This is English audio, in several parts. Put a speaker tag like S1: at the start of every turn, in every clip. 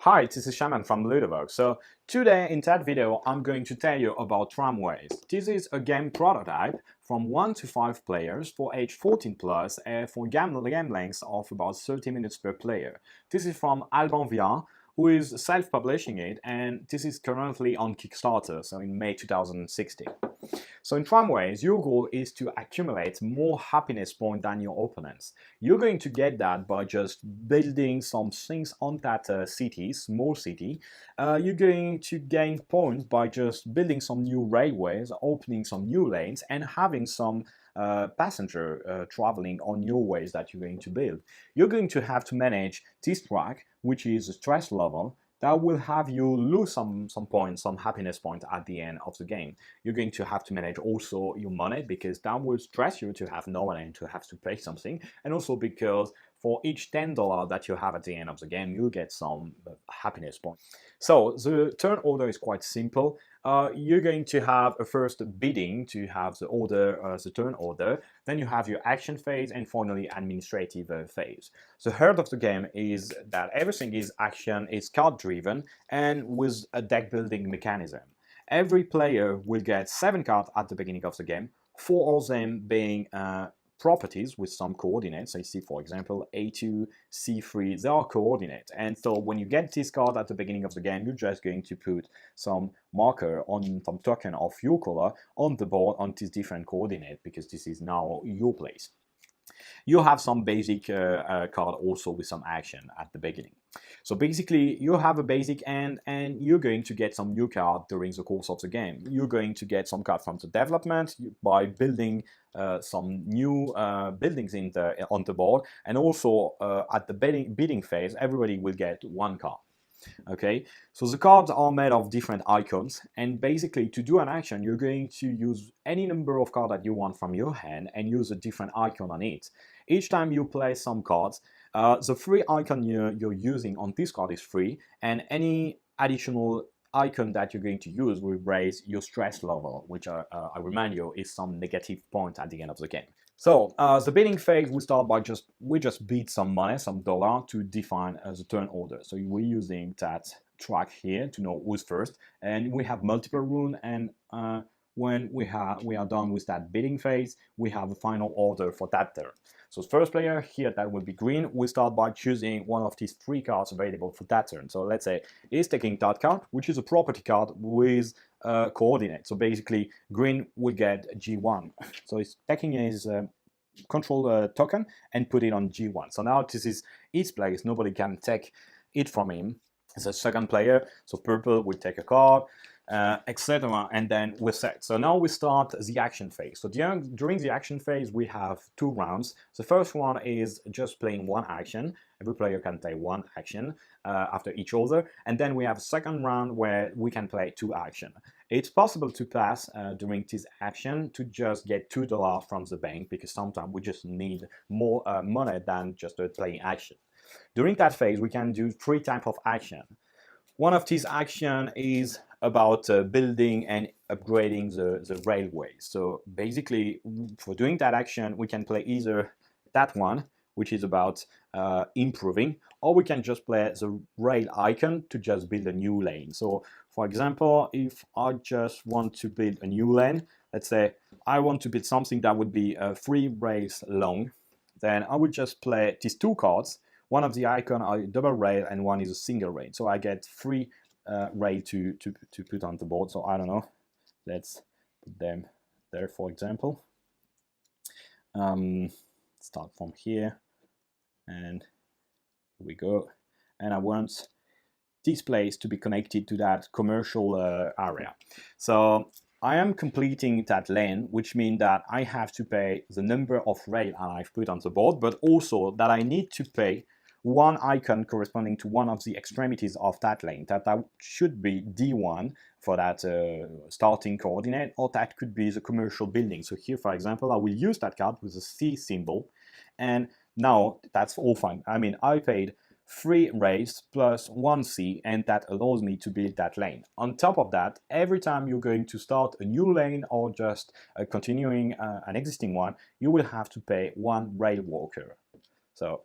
S1: Hi, this is Shaman from Ludo-Chrono. So today in that video I'm going to tell you about Tramways. This is a game prototype from 1 to 5 players for age 14 plus for game lengths of about 30 minutes per player. This is from Alban Vian, who is self-publishing it, and this is currently on Kickstarter, so in May 2016. So in Tramways, your goal is to accumulate more happiness points than your opponents. You're going to get that by just building some things on that city, small city. You're going to gain points by just building some new railways, opening some new lanes, and having some passenger traveling on your ways that you're going to build. You're going to have to manage this track, which is a stress level, that will have you lose some points, some happiness points at the end of the game. You're going to have to manage also your money, because that will stress you to have no money and to have to pay something, and also because for each $10 that you have at the end of the game, you'll get some happiness points. So the turn order is quite simple. You're going to have a first bidding to have the order, the turn order. Then you have your action phase, and finally administrative phase. The heart of the game is that everything is action, is card driven, and with a deck building mechanism. Every player will get 7 cards at the beginning of the game, 4 of them being properties with some coordinates. So you see, for example, A2, C3, they are coordinates. And so when you get this card at the beginning of the game, you're just going to put some marker on some token of your color on the board on this different coordinate, because this is now your place. You have some basic card also with some action at the beginning. So basically you have a basic and you're going to get some new card during the course of the game. You're going to get some card from the development by building some new buildings on the board, and also at the bidding phase everybody will get 1 card. Okay, so the cards are made of different icons, and basically to do an action you're going to use any number of cards that you want from your hand and use a different icon on it. Each time you play some cards, the free icon you're using on this card is free, and any additional icon that you're going to use will raise your stress level, which I remind you is some negative point at the end of the game. So the bidding phase, we start by we just bid some money, some dollar, to define the turn order. So we're using that track here to know who's first, and we have multiple runes, and when we are done with that bidding phase, we have a final order for that turn. So first player here, that will be green, we start by choosing one of these 3 cards available for that turn. So let's say he's taking that card, which is a property card with coordinate. So basically green will get G1. So he's taking his control token and put it on G1. So now this is his place, nobody can take it from him. As a second player, so purple will take a card, etc., and then we're set. So now we start the action phase. So during the action phase we have 2 rounds. The first one is just playing 1 action. Every player can play 1 action after each other, and then we have a second round where we can play 2 action. It's possible to pass during this action to just get $2 from the bank, because sometimes we just need more money than just playing action. During that phase we can do 3 types of action. One of these actions is about building and upgrading the railway. So basically for doing that action we can play either that one, which is about improving, or we can just play the rail icon to just build a new lane. So for example, if I just want to build a new lane, let's say I want to build something that would be 3 rails long, then I would just play these 2 cards. One of the icon are double rail and one is a single rail. So I get 3 rail to put on the board. So I don't know, let's put them there, for example. Start from here, and here we go. And I want this place to be connected to that commercial area. So I am completing that lane, which means that I have to pay the number of rail I've put on the board, but also that I need to pay 1 icon corresponding to one of the extremities of that lane. That should be D1 for that starting coordinate, or that could be the commercial building. So here, for example, I will use that card with a C symbol, and now that's all fine. I mean, I paid 3 rails plus 1 C, and that allows me to build that lane. On top of that, every time you're going to start a new lane or just continuing an existing one, you will have to pay 1 rail worker. So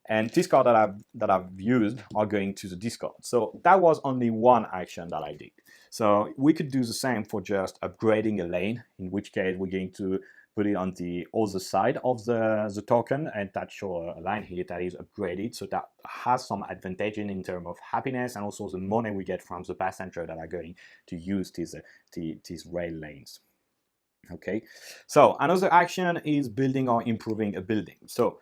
S1: and this card that I've used are going to the discard. So that was only one action that I did. So we could do the same for just upgrading a lane, in which case we're going to put it on the other side of the token, and that shows a line here that is upgraded, so that has some advantage in terms of happiness and also the money we get from the passenger that are going to use these rail lanes. Okay, so another action is building or improving a building. So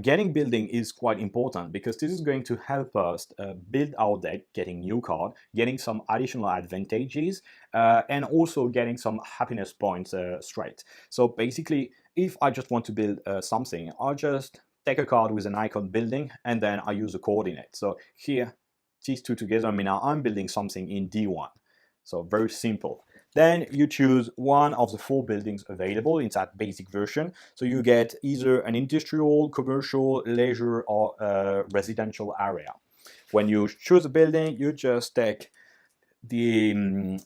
S1: getting building is quite important because this is going to help us build our deck, getting new card, getting some additional advantages, and also getting some happiness points straight. So basically, if I just want to build something, I'll just take a card with an icon building, and then I use a coordinate. So here, these two together, I mean, now I'm building something in D1. So very simple. Then you choose one of the 4 buildings available in that basic version. So you get either an industrial, commercial, leisure, or residential area. When you choose a building, you just take the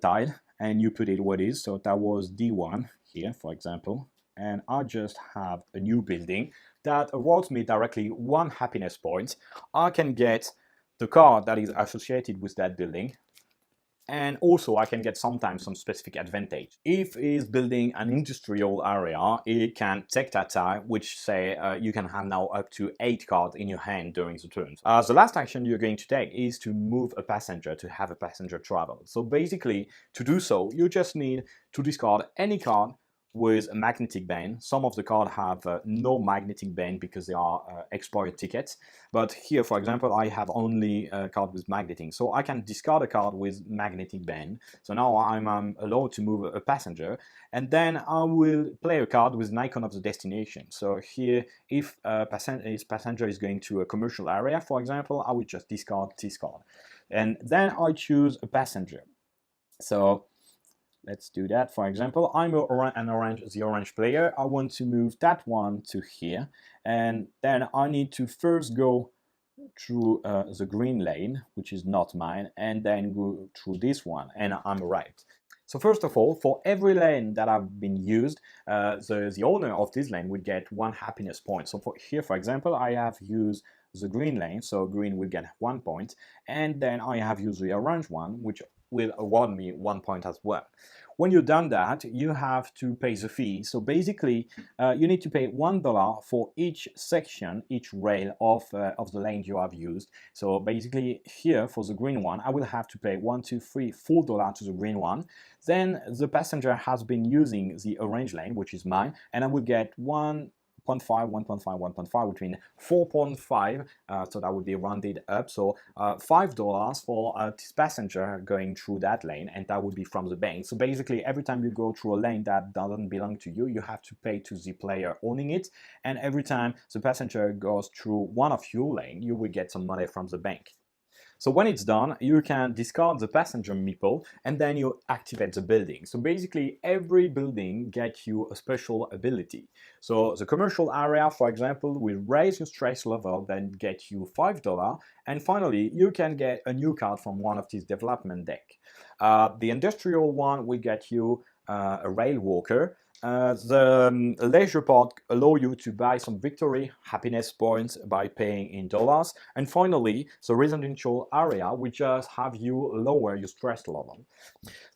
S1: tile and you put it where it is. So that was D1 here, for example. And I just have a new building that awards me directly 1 happiness point. I can get the card that is associated with that building, and also I can get sometimes some specific advantage. If it's building an industrial area, it can take that tile, which say you can have now up to 8 cards in your hand during the turn. The last action you're going to take is to move a passenger, to have a passenger travel. So basically, to do so, you just need to discard any card with a magnetic band. Some of the cards have no magnetic band because they are expired tickets. But here, for example, I have only a card with magnetic. So I can discard a card with magnetic band. So now I'm allowed to move a passenger. And then I will play a card with an icon of the destination. So here, if his passenger is going to a commercial area, for example, I will just discard this card. And then I choose a passenger. So let's do that. For example, I'm the orange player. I want to move that one to here, and then I need to first go through the green lane, which is not mine, and then go through this one, and I'm arrived. So first of all, for every lane that have been used, the owner of this lane will get 1 happiness point. So here, for example, I have used the green lane, so green will get 1 point, and then I have used the orange one, which will award me 1 point as well. When you've done that, you have to pay the fee. So basically, you need to pay $1 for each section, each rail of the lane you have used. So basically, here for the green one, I will have to pay $1, $2, $3, $4 to the green one. Then the passenger has been using the orange lane, which is mine, and I will get 1.5, 1.5, 1.5, which means 4.5, so that would be rounded up. So $5 for this passenger going through that lane, and that would be from the bank. So basically, every time you go through a lane that doesn't belong to you, you have to pay to the player owning it. And every time the passenger goes through one of your lane, you will get some money from the bank. So when it's done, you can discard the passenger meeple and then you activate the building. So basically every building gets you a special ability. So the commercial area, for example, will raise your stress level, then get you $5. And finally, you can get a new card from one of these development deck. The industrial one will get you a rail walker. The leisure part allow you to buy some victory happiness points by paying in dollars. And finally, the residential area will just have you lower your stress level.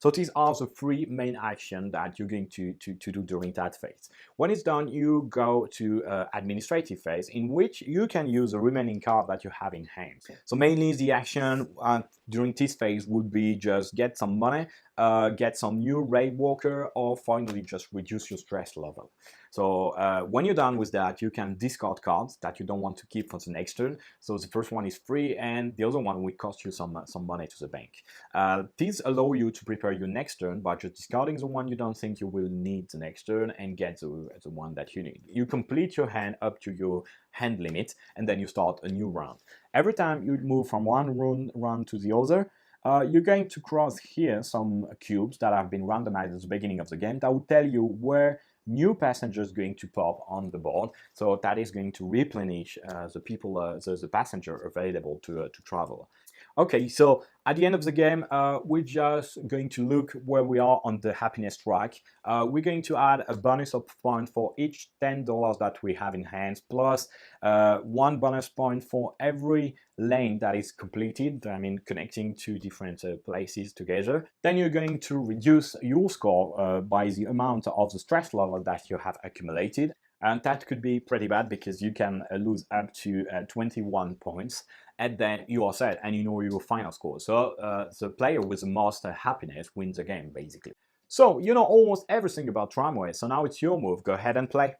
S1: So these are the 3 main actions that you're going to do during that phase. When it's done, you go to administrative phase, in which you can use the remaining card that you have in hand. So mainly the action during this phase would be just get some money, get some new raid walker, or finally just reduce your stress level. So when you're done with that, you can discard cards that you don't want to keep for the next turn. So the first one is free, and the other one will cost you some money to the bank. These allow you to prepare your next turn by just discarding the one you don't think you will need the next turn and get the one that you need. You complete your hand up to your hand limit, and then you start a new round. Every time you move from one round to the other, you're going to cross here some cubes that have been randomized at the beginning of the game that will tell you where new passengers going to pop on the board. So that is going to replenish the passenger available to travel. Okay, so at the end of the game, we're just going to look where we are on the happiness track. We're going to add a bonus of point for each $10 that we have in hand, plus one bonus point for every lane that is completed, I mean connecting two different places together. Then you're going to reduce your score by the amount of the stress level that you have accumulated. And that could be pretty bad because you can lose up to 21 points, and then you are set and you know your final score. So the player with the most happiness wins the game, basically. So you know almost everything about Tramways, so now it's your move. Go ahead and play.